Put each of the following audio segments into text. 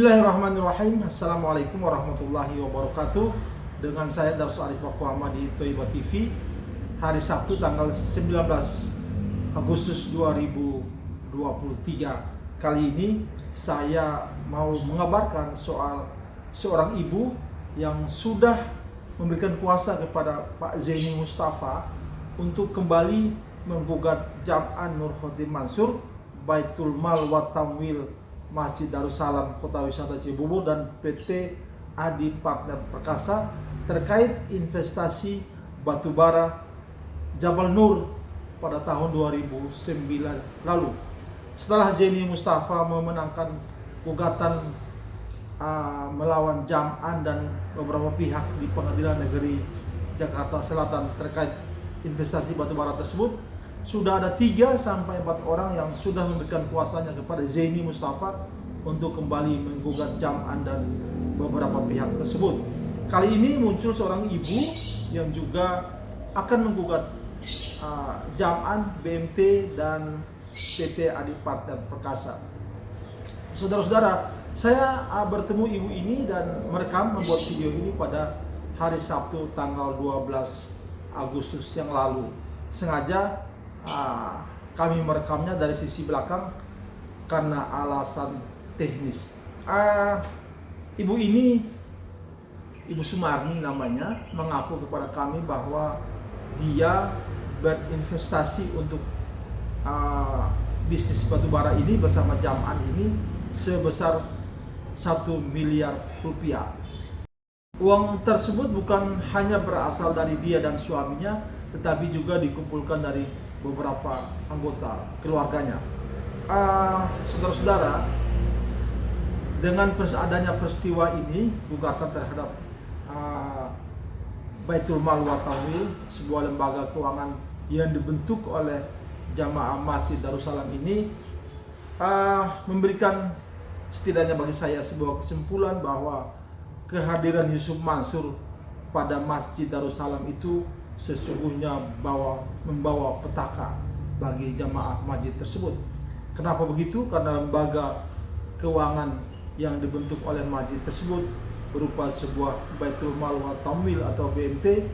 Bismillahirrahmanirrahim. Assalamualaikum warahmatullahi wabarakatuh. Dengan saya Darso Arif Wakuama di Toiba TV. Hari Sabtu tanggal 19 Agustus 2023. Kali ini saya mau mengabarkan soal seorang ibu yang sudah memberikan kuasa kepada Pak Zaini Mustafa untuk kembali menggugat Jam'an Nur Khotim Mansur, Baitul Mal wa Tamwil Masjid Darussalam Kota Wisata Cibubur dan PT Adi Partner Perkasa terkait investasi batubara Jabal Nur pada tahun 2009 lalu. Setelah Zaini Mustafa memenangkan gugatan melawan Jam'an dan beberapa pihak di Pengadilan Negeri Jakarta Selatan terkait investasi batubara tersebut, sudah ada 3-4 orang yang sudah memberikan kuasanya kepada Zaini Mustafa untuk kembali menggugat Jam'an dan beberapa pihak tersebut. Kali ini muncul seorang ibu yang juga akan menggugat Jam'an, BMT, dan PT Adi Partner Perkasa. Saudara-saudara, saya bertemu ibu ini dan merekam membuat video ini pada hari Sabtu tanggal 12 Agustus yang lalu. Sengaja kami merekamnya dari sisi belakang karena alasan teknis. Ibu ini, Ibu Sumarni namanya, mengaku kepada kami bahwa dia berinvestasi untuk bisnis batubara ini bersama Jam'an ini sebesar 1 miliar rupiah. Uang tersebut bukan hanya berasal dari dia dan suaminya, tetapi juga dikumpulkan dari beberapa anggota keluarganya. Saudara-saudara, dengan adanya peristiwa ini, gugatan terhadap Baitul Mal wa Tamwil, sebuah lembaga keuangan yang dibentuk oleh Jamaah Masjid Darussalam ini, memberikan setidaknya bagi saya sebuah kesimpulan bahwa kehadiran Yusuf Mansur pada Masjid Darussalam itu sesungguhnya membawa petaka bagi jamaah masjid tersebut. Kenapa begitu? Karena lembaga keuangan yang dibentuk oleh masjid tersebut berupa sebuah Baitul Mal wa Tamwil atau BMT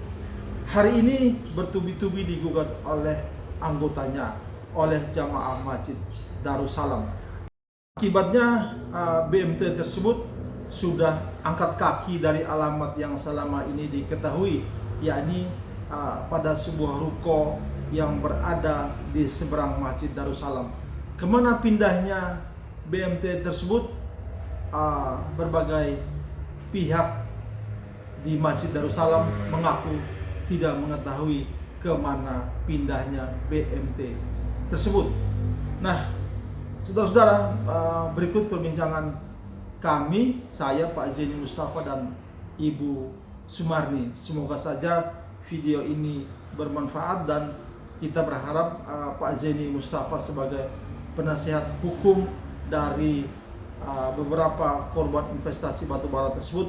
hari ini bertubi-tubi digugat oleh anggotanya, oleh jamaah Masjid Darussalam. Akibatnya BMT tersebut sudah angkat kaki dari alamat yang selama ini diketahui, yakni pada sebuah ruko yang berada di seberang Masjid Darussalam. Kemana pindahnya BMT tersebut? Berbagai pihak di Masjid Darussalam mengaku tidak mengetahui kemana pindahnya BMT tersebut. Nah, saudara-saudara, berikut perbincangan kami, saya Pak Zaini Mustafa dan Ibu Sumarni. Semoga saja video ini bermanfaat dan kita berharap Pak Zaini Mustafa sebagai penasihat hukum dari beberapa korban investasi batubara tersebut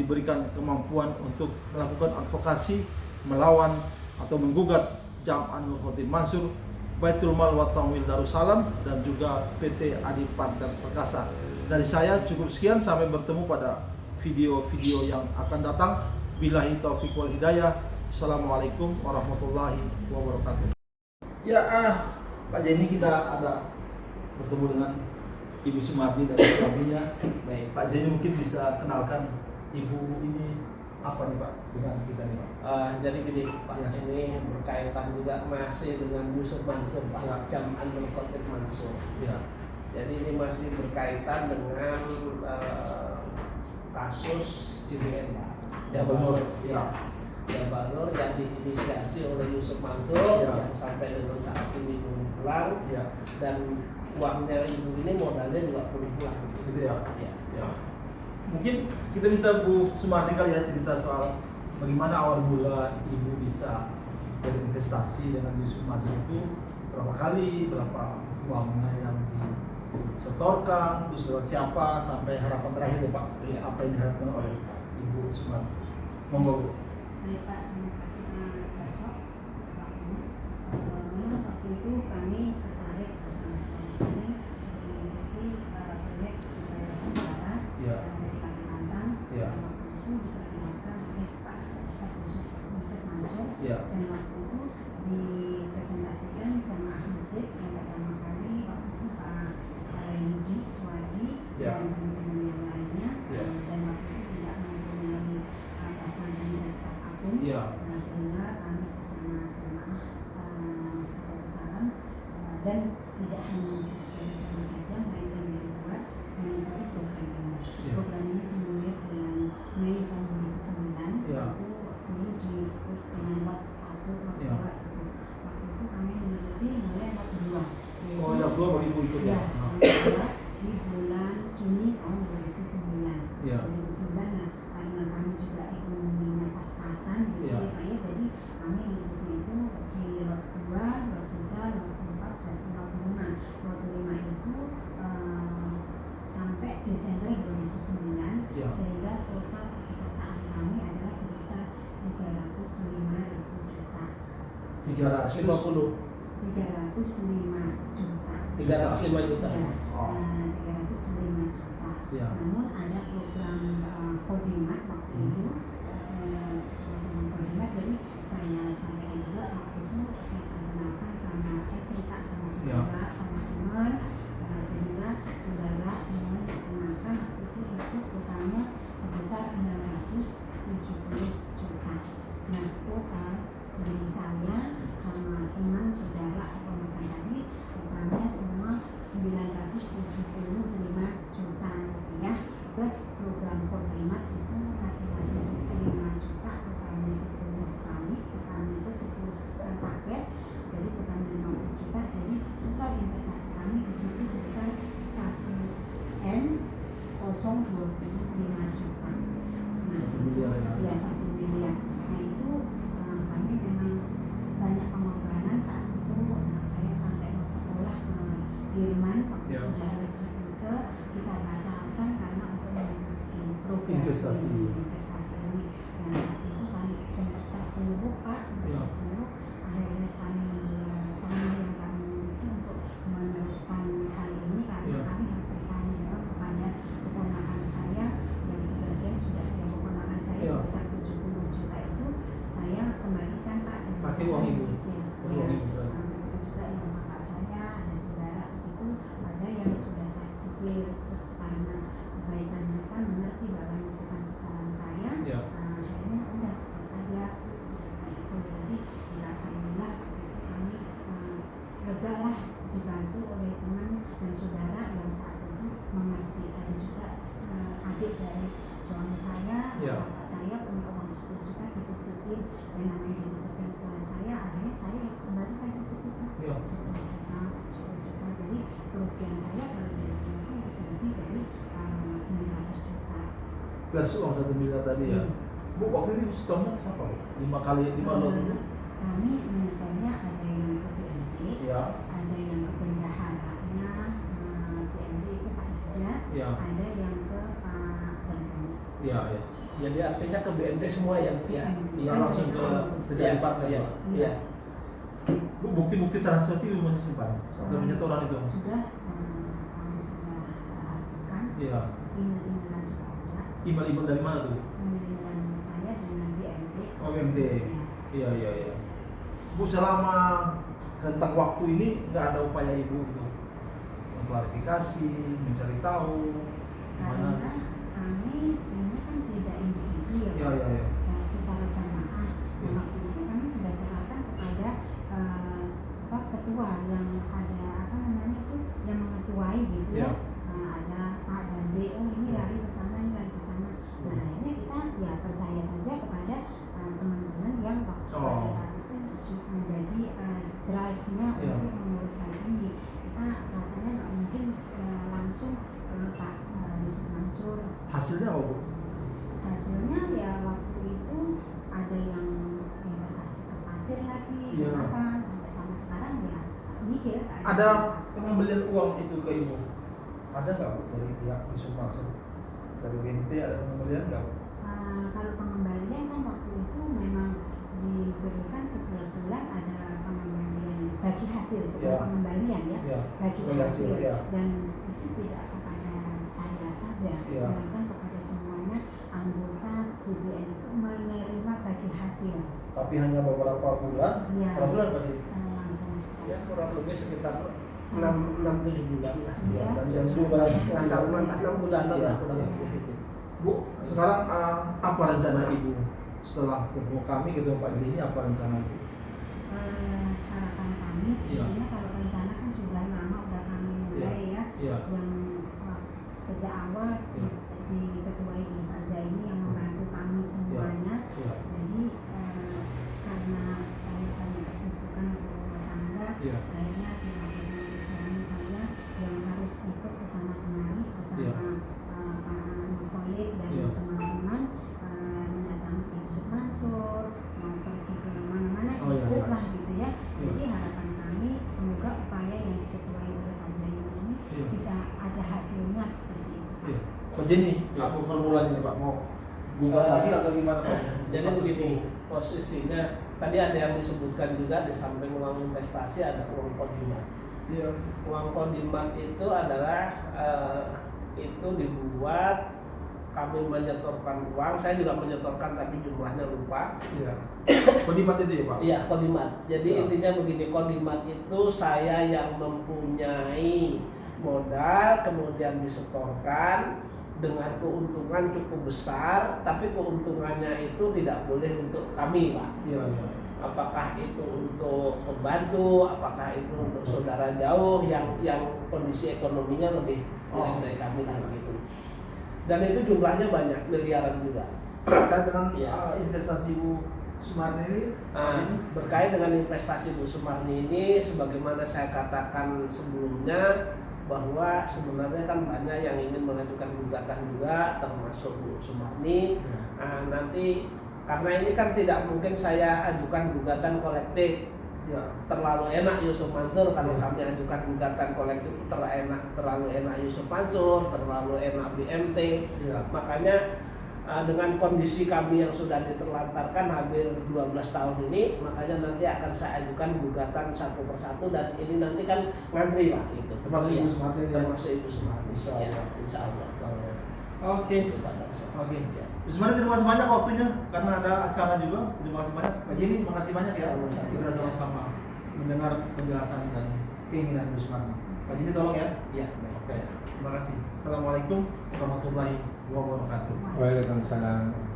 diberikan kemampuan untuk melakukan advokasi melawan atau menggugat Jam'an Nur Khotim Mansur, Baitul Mal wa Tamwil Darussalam, dan juga PT Adi Partner Perkasa. Dari saya cukup sekian, sampai bertemu pada video-video yang akan datang. Billahi taufiq wal hidayah. Assalamualaikum warahmatullahi wabarakatuh. Ya, Pak Zaini, kita ada bertemu dengan Ibu Sumarni dan suaminya. Baik. Pak Zaini mungkin bisa kenalkan ibu ini apa nih Pak dengan kita nih Pak? Jadi gini Pak, Ya. ini berkaitan juga masih dengan Yusuf Mansur Pak, Ya. Jam'an Nur Khotim Mansur. Ya. Jadi ini masih berkaitan dengan kasus JBN Pak. Jabal Nur. Ya. Jabal Nur yang diinisiasi oleh Yusuf Mansur, Ya. yang sampai dengan saat ini belum pulang, Ya. dan uangnya ibu ini modalnya juga belum pulang. Gitu ya. Ya. Ya. Mungkin kita minta Bu Sumarni kali ya cerita soal bagaimana awal mula ibu bisa berinvestasi dengan Yusuf Mansur itu, berapa kali, berapa uangnya yang disetorkan, terus lewat siapa, sampai harapan terakhir ya Pak, Iya. apa yang diharapkan oleh Ibu Sumarni. Monggo Bu. Baik Pak, terima kasih Pak Darso atas waktunya. Memang waktu itu kami tertarik bersama suami kami untuk mengikuti proyek batubara Ya. Dan waktu itu dipresentasikan jamaah masjid yang pertama kali waktu itu Pak Yudi Suwadi Ya. dan teman-teman yang lainnya. Ya. Dan waktu itu tidak mempunyai atasan dan Pak Agung. Ya. Sehingga kami bersama jamaah Darussalam dan tidak hanya Darussalam saja, melainkan dari luar mengikuti program ini. Ya. Program ini dimulai bulan Mei tahun 2009. Ya. Itu dulu disebut dengan lot 1, lot 2 Ya. gitu. Waktu itu kami mengikuti mulai lot 2. Oh, ada 2 baru ibu ikut ya? Ya, lot 2 di bulan Juni tahun 2009. Ya. 2009, nah karena kami juga ekonominya pas-pasan gitu Ya. ya Pak ya, jadi kami mengikuti itu di lot 2, lot 3, lot 4, dan lot 5. Lot 5 itu sampai Desember 2009, Ya. sehingga total kepesertaan kami adalah sebesar 305.000 juta. 350. 305 juta. 305 juta. Ya, Oh. 305 juta. Ya. Namun ada program Koordinat waktu itu, program Koordinat, jadi saya sampaikan juga waktu itu saya perkenalkan saya cerita sama saudara, sama teman, sehingga saudara teman perkenalkan waktu itu totalnya sebesar 670 juta. Nah total dari saya sama teman saudara pemecah tadi totalnya semua 975 juta rupiah plus program Koordinat itu masing-masing 5 juta, totalnya 10 kali, totalnya itu 10 paket, jadi totalnya 50 juta. Jadi total investasi kami di situ sebesar 1,025 juta. Nah, 1 miliar ya? Ya, 1 miliar. Nah itu kami memang banyak pengorbanan saat itu. Saya sampai mau sekolah ke Jerman waktu Ya. udah harus diputer, kita batalkan karena untuk mengikuti program Investasi. investasi ini. Dan saat itu kami sempat terpuruk Pak, sempat Ya. terpuruk. Akhirnya kami menjual tanah yang kami miliki untuk meneruskan hal ini karena Ya. kami harus bertanggung jawab kepada keponakan saya yang sebagian sudah yang keponakan saya Ya. sebesar 70 juta itu saya kembalikan Pak dengan Pakai uang ibu? kecil. Pakai Ya. uang ibu, kan? Begitu juga yang kakak saya, ada saudara itu, ada yang sudah saya cicil, terus karena kebaikan mereka mengerti bahwa ini bukan kesalahan saya. Ya. Akhirnya udah seperti aja seperti itu. Jadi ya alhamdulillah kami lega lah dibantu oleh teman dan saudara yang saat itu mengerti. Ada juga adik dari suami saya, Ya. kakak saya punya uang 10 juta ditutupin, dan namanya ditutupin ke saya, akhirnya saya harus kembalikan itu Ya. 10 juta. Jadi kerugian saya kalau dari itu bisa lebih dari 600 juta. Plus uang 1 miliar tadi ya? Bu, waktu itu setornya siapa? 5 kali 5 lot itu? Kami menyetornya ada yang ke BND, Ya. ada yang ke bendaharanya BND itu Pak Ida, Ya. ada yang ke Pak Zandani. Ya, ya. Jadi artinya ke BNT semua ya, Bu, ya. Ya, langsung ke sejari partner ya. Iya. Bu, bukti-bukti transfer itu masih simpan? Atau penyetoran itu? Sudah kami sudah hasilkan, Iya. email-emailan juga ada, Email-email dari mana tuh? email saya dengan BND. Oh, BND. Ya. Iya, iya, iya. Bu, selama rentang waktu ini nggak ada upaya ibu untuk mengklarifikasi, mencari tahu Karena gimana? kami ini kan tidak individu ya, Iya, iya, iya. secara jamaah. Ya. Nah, waktu itu kami sudah serahkan kepada ketua yang ada itu yang mengetuai gitu Ya. ya. Ada A dan B, oh ini Ya. lari ke sana, ini lari ke sana. Nah akhirnya kita ya percaya saja kepada teman-teman yang pada saat itu menjadi drive-nya Ya. untuk mengurus hal ini. Kita rasanya nggak mungkin langsung ke Pak Yusuf Mansur. Hasilnya apa, Bu? Hasilnya ya waktu itu ada yang investasi ke pasir lagi, Iya. apa sampai sekarang ya mikir. Ada pengembalian uang itu ke ibu? Ada nggak, Bu, dari pihak Yusuf Mansur? Dari BNT ada pengembalian nggak, Bu? Kalau pengembalian kan waktu itu memang diberikan setiap bulan ada pengembalian bagi hasil, bukan Ya. pengembalian ya, Ya. bagi Bagi hasil, hasil, ya. dan itu tidak kepada saya saja, Ya. melainkan kepada semuanya anggota JBN itu menerima bagi hasil. Tapi hanya beberapa bulan. Ya, Berapa bulan Pak? langsung stop. Ya kurang lebih sekitar 6-7 bulan lah. Iya. Dan yang sudah Setengah tahunan, 6 bulan Iya. lah kurang lebih gitu. Bu, sekarang apa rencana Ibu setelah bertemu kami ketemu Pak Zeni, apa rencana Ibu? Harapan kami Iya. sebenarnya kalau rencana kan sudah lama udah kami mulai ya, Iya. yang sejak awal Iya. diketuai oleh Pak Zaini yang membantu kami semuanya. Iya. Jadi karena saya banyak kesibukan untuk rumah tangga, Iya. akhirnya dengan suami saya yang harus ikut ke sana kemari bersama Iya. para kolek dan Iya. teman-teman mendatangi Ibu Yusuf Mansur, mau pergi ke mana-mana Oh, iya, iya. ikutlah gitu ya. Iya. Jadi harapan kami semoga upaya yang diketuai oleh Pak Zaini ini Iya. bisa ada hasilnya seperti itu. Pak. Iya. Pak Zeni, Iya. apa formulanya nih Pak? Mau buka lagi atau gimana Pak? Jadi begini, posisinya tadi ada yang disebutkan juga di samping uang investasi ada uang kondimat. Iya. Uang kondimat itu adalah itu dibuat kami menyetorkan uang, saya juga menyetorkan tapi jumlahnya lupa. Iya. Kondimat itu ya Pak? Iya, kondimat. Jadi Ya. intinya begini, kondimat itu saya yang mempunyai modal kemudian disetorkan dengan keuntungan cukup besar, tapi keuntungannya itu tidak boleh untuk kami, Pak. Iya. Iya. Apakah itu untuk pembantu, apakah itu untuk saudara jauh yang kondisi ekonominya lebih jelek dari kami lah gitu. Dan itu jumlahnya banyak, miliaran juga. Terkait dengan Iya. investasi Bu Sumarni ini, Berkait dengan investasi Bu Sumarni ini, sebagaimana saya katakan sebelumnya, bahwa sebenarnya kan banyak yang ingin mengajukan gugatan juga, termasuk Bu Sumarni. Nanti karena ini kan tidak mungkin saya ajukan gugatan kolektif, ya, terlalu enak Yusuf Mansur kalau Ya. kami ajukan gugatan kolektif itu terlalu enak Yusuf Mansur, terlalu enak BMT. ya, Makanya dengan kondisi kami yang sudah diterlantarkan hampir 12 tahun ini, makanya nanti akan saya ajukan gugatan satu persatu dan ini nanti kan ngantri Pak gitu. termasuk Iya, Ibu Sumarni ini. termasuk Ibu Sumarni. Insya Ya, Allah. insya Allah. Oke. Itu Pak Darso. Oke. Ya. Bu Sumarni, terima kasih banyak waktunya karena ada acara juga. Terima kasih banyak. Pak Jeni, terima kasih banyak ya. Sama-sama. Kita sama-sama mendengar penjelasan dan keinginan Bu Sumarni. Pak Jeni tolong ya. Ya, baik. Oke. Terima kasih. Assalamualaikum warahmatullahi wabarakatuh. Waalaikumsalam.